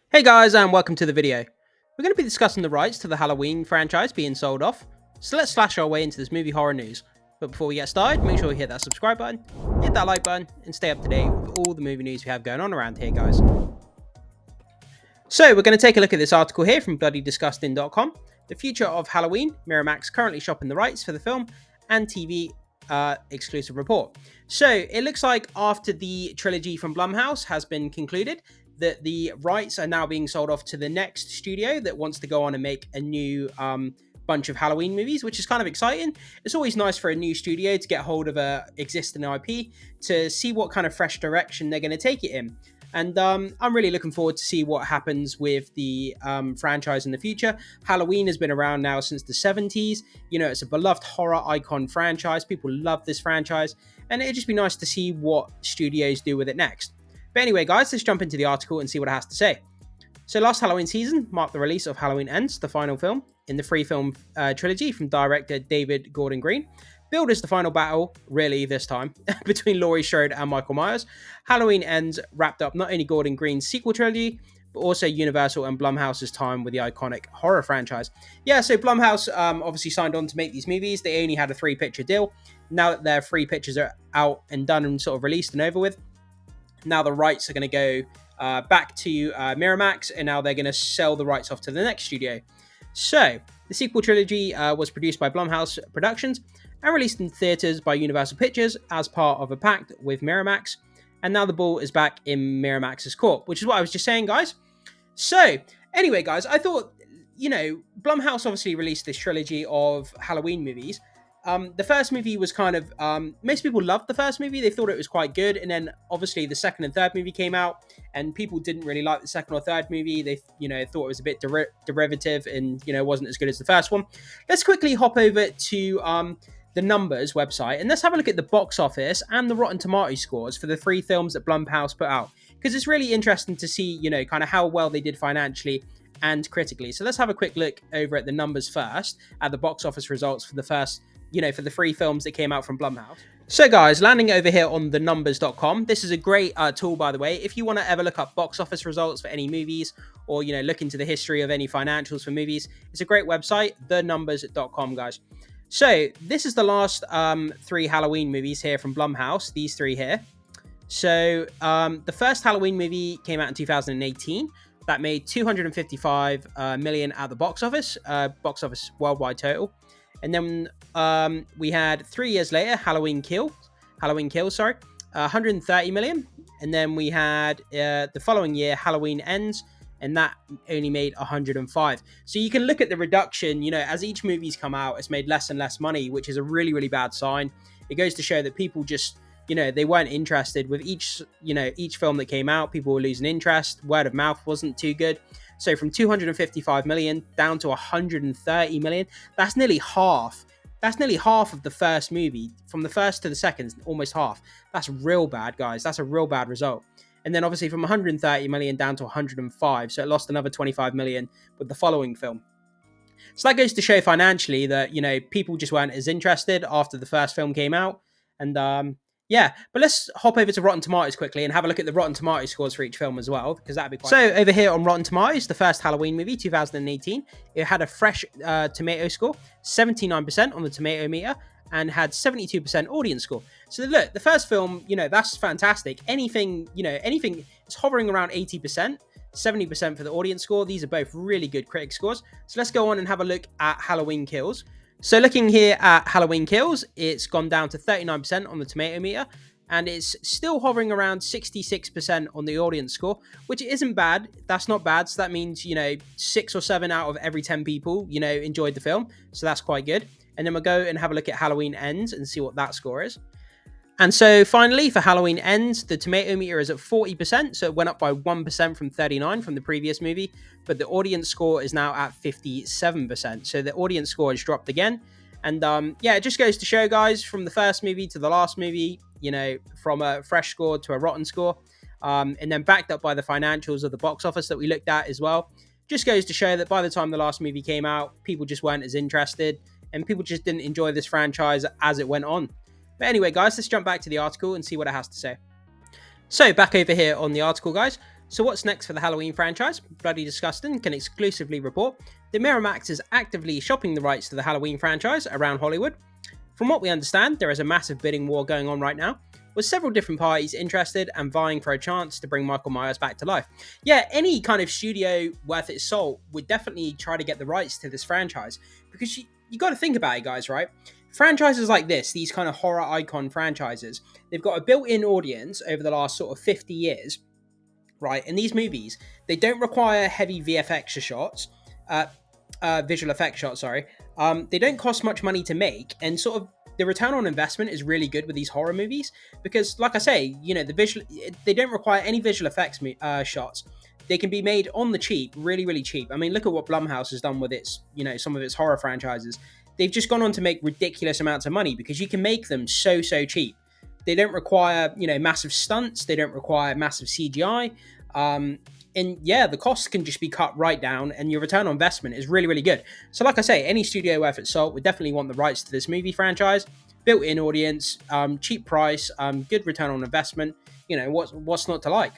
Hey guys, and welcome to the video. We're going to be discussing the rights to the Halloween franchise being sold off, so let's slash our way into this movie horror news. But before we get started, make sure you hit that subscribe button, hit that like button, and stay up to date with all the movie news we have going on around here, guys. So we're going to take a look at this article here from bloodydisgusting.com. The future of Halloween, Miramax currently shopping the rights for the film, and TV exclusive report. So it looks like after the trilogy from Blumhouse has been concluded, that the rights are now being sold off to the next studio that wants to go on and make a new bunch of Halloween movies, which is kind of exciting. It's always nice for a new studio to get hold of a existing IP to see what kind of fresh direction they're going to take it in. And I'm really looking forward to see what happens with the franchise in the future. Halloween has been around now since the 70s. You know, it's a beloved horror icon franchise. People love this franchise. And it'd just be nice to see what studios do with it next. But anyway, guys, let's jump into the article and see what it has to say. So last Halloween season marked the release of Halloween Ends, the final film in the three-film trilogy from director David Gordon Green. Billed as the final battle, really this time, between Laurie Strode and Michael Myers, Halloween Ends wrapped up not only Gordon Green's sequel trilogy, but also Universal and Blumhouse's time with the iconic horror franchise. Yeah, so Blumhouse obviously signed on to make these movies. They only had a 3-picture deal. Now that their 3 pictures are out and done and sort of released and over with, now the rights are going to go back to Miramax, and now they're going to sell the rights off to the next studio. So, the sequel trilogy was produced by Blumhouse Productions and released in theaters by Universal Pictures as part of a pact with Miramax. And now the ball is back in Miramax's court, which is what I was just saying, guys. So, anyway, guys, I thought, you know, Blumhouse obviously released this trilogy of Halloween movies. The first movie was kind of, most people loved the first movie. They thought it was quite good. And then obviously the second and third movie came out and people didn't really like the second or third movie. They, thought it was a bit derivative and, wasn't as good as the first one. Let's quickly hop over to the Numbers website and let's have a look at the box office and the Rotten Tomatoes scores for the 3 films that Blumhouse put out. Because it's really interesting to see, kind of how well they did financially and critically. So let's have a quick look over at the numbers first, at the box office results for the first, for the 3 films that came out from Blumhouse. So guys, landing over here on thenumbers.com, this is a great tool, by the way. If you want to ever look up box office results for any movies or, look into the history of any financials for movies, it's a great website, thenumbers.com, guys. So this is the last 3 Halloween movies here from Blumhouse, these 3 here. So the first Halloween movie came out in 2018. That made 255 million at the box office worldwide total. And then we had 3 years later, Halloween Kills, 130 million. And then we had the following year, Halloween Ends, and that only made 105. So you can look at the reduction, as each movie's come out, it's made less and less money, which is a really, really bad sign. It goes to show that people just, they weren't interested with each film that came out. People were losing interest. Word of mouth wasn't too good. So from 255 million down to 130 million, that's nearly half. That's nearly half of the first movie. From the first to the second, almost half. That's real bad, guys. That's a real bad result. And then obviously from 130 million down to 105. So it lost another 25 million with the following film. So that goes to show financially that, people just weren't as interested after the first film came out. And yeah, but let's hop over to Rotten Tomatoes quickly and have a look at the Rotten Tomatoes scores for each film as well, because that'd be quite... So over here on Rotten Tomatoes, the first Halloween movie, 2018, it had a fresh tomato score, 79% on the tomato meter, and had 72% audience score. So look, the first film, that's fantastic. Anything is hovering around 80%, 70% for the audience score. These are both really good critic scores. So let's go on and have a look at Halloween Kills. So looking here at Halloween Kills, it's gone down to 39% on the tomato meter, and it's still hovering around 66% on the audience score, which isn't bad. That's not bad. So that means, 6 or 7 out of every 10 people, enjoyed the film. So that's quite good. And then we'll go and have a look at Halloween Ends and see what that score is. And so finally, for Halloween Ends, the tomato meter is at 40%, so it went up by 1% from 39 from the previous movie, but the audience score is now at 57%, so the audience score has dropped again. And yeah, it just goes to show, guys, from the first movie to the last movie, from a fresh score to a rotten score, and then backed up by the financials of the box office that we looked at as well, just goes to show that by the time the last movie came out, people just weren't as interested, and people just didn't enjoy this franchise as it went on. But anyway, guys, let's jump back to the article and see what it has to say. So back over here on the article, guys, So what's next for the Halloween franchise? Bloody Disgusting can exclusively report that Miramax is actively shopping the rights to the Halloween franchise around Hollywood. From what we understand, there is a massive bidding war going on right now, with several different parties interested and vying for a chance to bring Michael Myers back to life. Yeah, any kind of studio worth its salt would definitely try to get the rights to this franchise, because you got to think about it, guys, right? Franchises like this, these kind of horror icon franchises, they've got a built-in audience over the last sort of 50 years, right? And these movies, they don't require heavy VFX shots, visual effects shots, sorry. They don't cost much money to make, and sort of the return on investment is really good with these horror movies because, like I say, you know, they don't require any visual effects shots. They can be made on the cheap, really, really cheap. I mean, look at what Blumhouse has done with its, you know, some of its horror franchises. They've just gone on to make ridiculous amounts of money because you can make them so cheap. They don't require, you know, massive stunts. They don't require massive CGI. And yeah, the costs can just be cut right down and your return on investment is really, really good. So like I say, any studio worth its salt would definitely want the rights to this movie franchise. Built-in audience, cheap price, good return on investment. You know, what's not to like?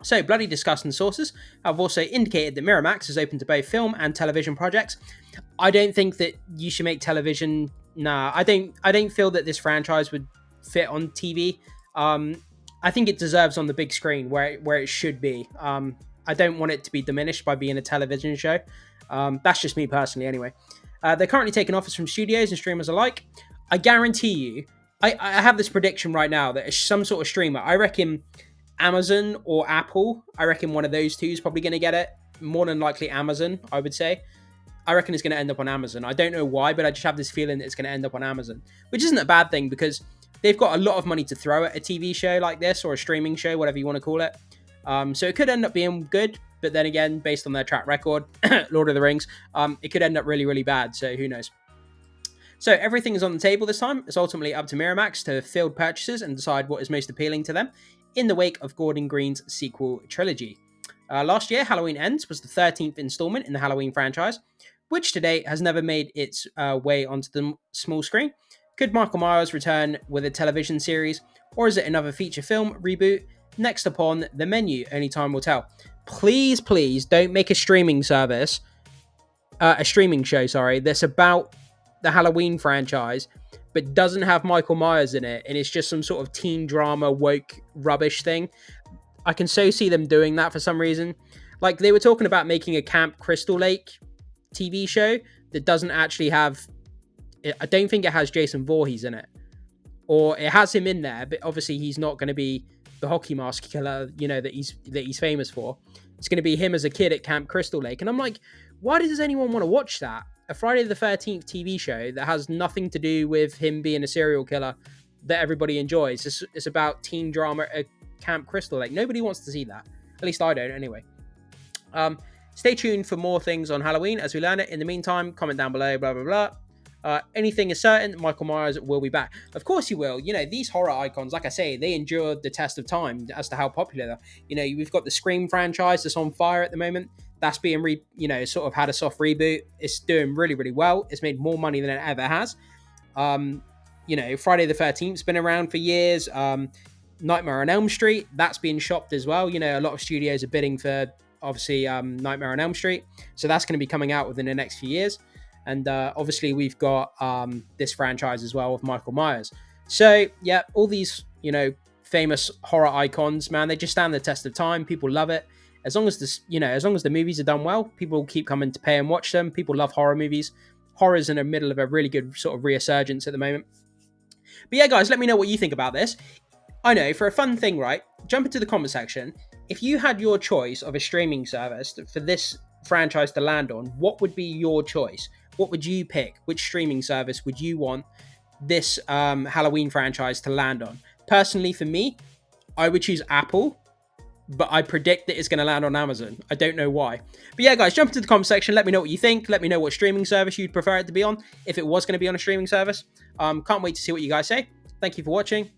So, Bloody Disgusting sources have also indicated that Miramax is open to both film and television projects. I don't think that you should make television. Nah, I don't feel that this franchise would fit on TV. I think it deserves on the big screen where it should be. I don't want it to be diminished by being a television show. That's just me personally, anyway. They're currently taking offers from studios and streamers alike. I guarantee you, I have this prediction right now that some sort of streamer, I reckon Amazon or Apple, I reckon one of those two is probably going to get it. More than likely Amazon, I would say. I reckon it's going to end up on Amazon. I don't know why, but I just have this feeling that it's going to end up on Amazon, which isn't a bad thing because they've got a lot of money to throw at a TV show like this or a streaming show, whatever you want to call it. So it could end up being good, but then again, based on their track record, Lord of the Rings, it could end up really, really bad. So who knows? So everything is on the table this time. It's ultimately up to Miramax to field purchases and decide what is most appealing to them in the wake of Gordon Green's sequel trilogy. Last year, Halloween Ends was the 13th installment in the Halloween franchise, which to date has never made its way onto the small screen. Could Michael Myers return with a television series, or is it another feature film reboot next upon the menu? Only time will tell. Please, please don't make a streaming show, that's about the Halloween franchise, but doesn't have Michael Myers in it, and it's just some sort of teen drama woke rubbish thing. I can so see them doing that for some reason. Like, they were talking about making a Camp Crystal Lake TV show that doesn't actually have... I don't think it has Jason Voorhees in it. Or it has him in there, but obviously he's not going to be the hockey mask killer, you know, that he's famous for. It's going to be him as a kid at Camp Crystal Lake. And I'm like, why does anyone want to watch that? A Friday the 13th TV show that has nothing to do with him being a serial killer that everybody enjoys. It's about teen drama at Camp Crystal Lake. Nobody wants to see that. At least I don't, anyway. Stay tuned for more things on Halloween as we learn it. In the meantime, comment down below, blah, blah, blah. Anything is certain, Michael Myers will be back. Of course he will. You know, these horror icons, like I say, they endured the test of time as to how popular they're. You know, we've got the Scream franchise that's on fire at the moment. That's being, sort of had a soft reboot. It's doing really, really well. It's made more money than it ever has. Friday the 13th's been around for years. Nightmare on Elm Street, that's being shopped as well. You know, a lot of studios are bidding for, obviously, Nightmare on Elm Street. So that's going to be coming out within the next few years. And obviously, we've got this franchise as well of Michael Myers. So, yeah, all these, famous horror icons, man, they just stand the test of time. People love it. As long as the movies are done well, people keep coming to pay and watch them. People love horror movies. Horror's in the middle of a really good sort of resurgence at the moment. But yeah, guys, let me know what you think about this. I know, for a fun thing, right? Jump into the comment section. If you had your choice of a streaming service for this franchise to land on, what would be your choice? What would you pick? Which streaming service would you want this Halloween franchise to land on? Personally, for me, I would choose Apple, but I predict that it's going to land on Amazon. I don't know why. But yeah, guys, jump into the comment section. Let me know what you think. Let me know what streaming service you'd prefer it to be on, if it was going to be on a streaming service. Can't wait to see what you guys say. Thank you for watching.